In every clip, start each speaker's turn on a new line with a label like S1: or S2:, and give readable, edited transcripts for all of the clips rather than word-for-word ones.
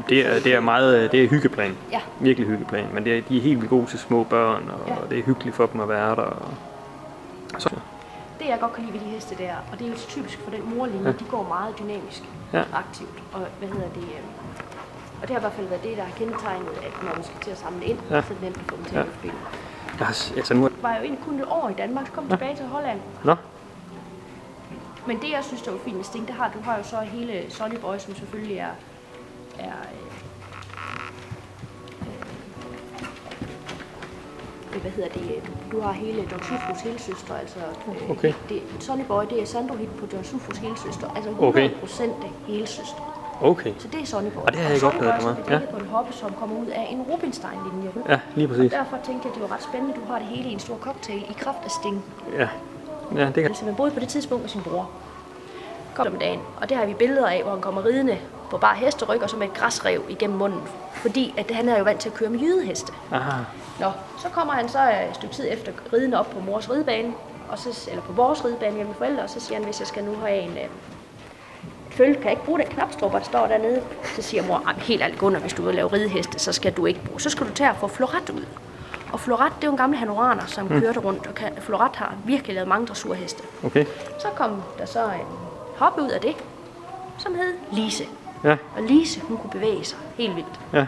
S1: det er meget, det er hyggeplan.
S2: Ja.
S1: Virkelig hyggeplan, men de er helt vildt gode til små børn, og det er hyggeligt for dem at være der. Så.
S2: Det jeg godt kan lide ved de heste der, og det er jo typisk for den morlinje, de går meget dynamisk, aktivt, og og det har i hvert fald været det, der har kendetegnet, at når man skal til at samle ind, så er det nemt at få dem til at løfte benene. Jeg var jo egentlig kun et år i Danmark, så kom tilbage til Holland.
S1: Nå.
S2: Men det, jeg synes, der var fint med Sting, du har jo så hele Sonny Boy, som selvfølgelig er du har hele Don Sufros helsøster, altså Sonny Boy, det er Sandro Hit på Don Sufros helsøster, altså 100% helsøster.
S1: Okay.
S2: Så det er Sonny Boy.
S1: Og det har jeg godt hørt meget.
S2: Det er på en hoppe, som kommer ud af en Rubinstein-linje.
S1: Ja, lige præcis.
S2: Og derfor tænkte jeg, at det var ret spændende, du har det hele i en stor cocktail i kraft af Sting.
S1: Ja, det kan.
S2: Altså, man boede på det tidspunkt med sin bror. Kom om dagen, og det har vi billeder af, hvor han kommer ridende på bare hesteryg og så med et græsrev igennem munden. Fordi at han er jo vant til at køre med jydeheste.
S1: Aha.
S2: Nå, så kommer han så et stykke tid efter ridende op på mors ridebane, eller på vores ridebane hjemme med forældre, og så siger han, hvis jeg skal nu have en følge, kan jeg ikke bruge den knapstrupper, der står dernede. Så siger mor, helt ærligt Gunnar, hvis du vil lave rideheste, så skal du ikke bruge. Så skal du tage og få Floret ud. Og Floret, det er jo en gammel hanoraner, som kørte rundt, og Floret har virkelig lavet mange dressurheste.
S1: Okay.
S2: Så kom der så en hoppe ud af det, som hed Lise.
S1: Ja.
S2: Og Lise, hun kunne bevæge sig helt vildt.
S1: Ja.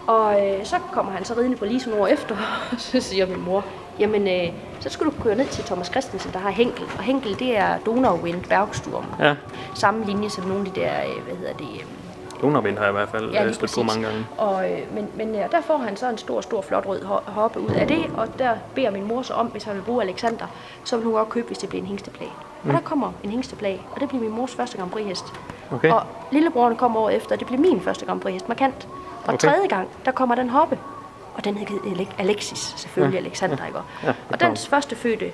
S2: Og så kommer han så ridende på Lise nogle år efter, og så siger min mor, jamen, så skulle du køre ned til Thomas Christensen, der har Henkel. Og Henkel, det er Donauwind, Bergsturm.
S1: Ja.
S2: Samme linje som nogle af de der,
S1: Donauwind har jeg i hvert fald stødt på mange gange.
S2: Men der får han så en stor, flot rød hoppe ud af det, og der beder min mor så om, hvis han vil bruge Alexander, så vil hun godt købe, hvis det bliver en hængsteplag. Og der kommer en hængsteplag, og det bliver min mors første Grand Prix hest.
S1: Okay.
S2: Og lillebroren kommer året efter, og det bliver min første Grand Prix hest, markant. Og tredje gang, der kommer den hoppe, og den hed Alexis, selvfølgelig Alexander, ikke? Og dens første fødte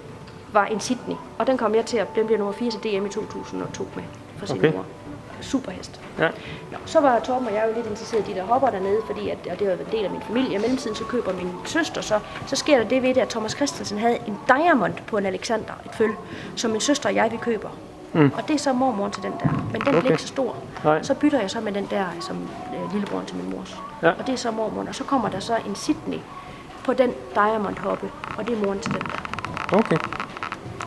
S2: var en Sydney, og den kom jeg til den bliver nummer 4 til DM i 2002 med for sin mor. Superhest.
S1: Ja.
S2: Nå, så var Torben og jeg jo lidt interesseret i de der hopper dernede, fordi og det var en del af min familie. I mellemtiden så køber min søster, så sker der det ved det, at Thomas Christensen havde en Diamond på en Alexander, et føl, som min søster og jeg vi køber. Og det er så mormoren til den der. Men den bliver ikke så stor.
S1: Nej.
S2: Så bytter jeg så med den der, som lillebroren til min mors.
S1: Ja.
S2: Og det er så mormoren. Og så kommer der så en Sydney på den Diamond hoppe, og det er moren til den der.
S1: Okay.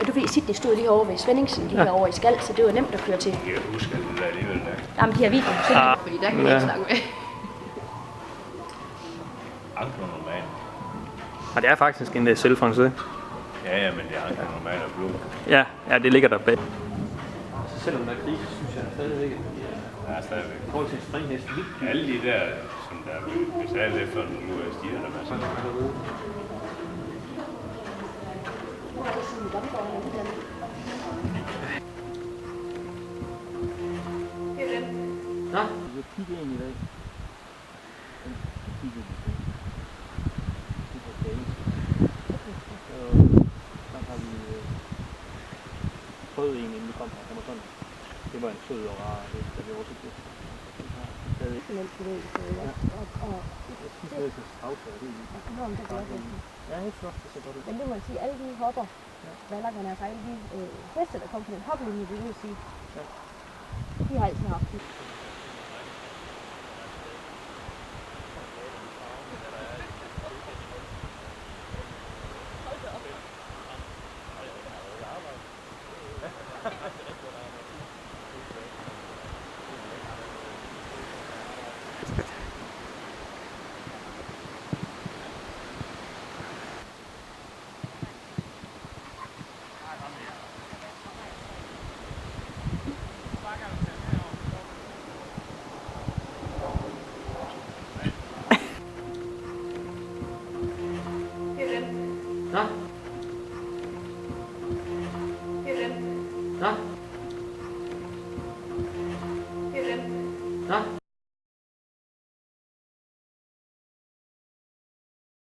S2: Og du ved, Sydney stod lige over ved Svendingsen, lige herovre i Skal, så det var nemt at køre til.
S3: Jeg husker det der alligevel der.
S2: Jamen, de har videoer, fordi der kan vi ikke snakke med.
S3: Ankronoman.
S1: Og det er faktisk en selvfrancais.
S3: Ja, men det er ankronoman og blod.
S1: Ja, det ligger der bag. Så selvom der er krig, så synes jeg stadigvæk, at
S3: der er stadigvæk.
S1: I forhold til en springhest,
S3: alle de der, som der hvis alle efter nu er stiger der masser.
S1: Nå? Jeg kigger ind i dag. Så har vi prøvet en, inden vi kom her. Den var sådan. Det var en sød og rar, da vi også til. Ja, helt flot. Det ser godt ud.
S2: Men det må man sige, alle de hopper, valgerne, altså alle de heste, der kom på den hoppelinje, det vil sige, de har altid haft det.
S1: Nå?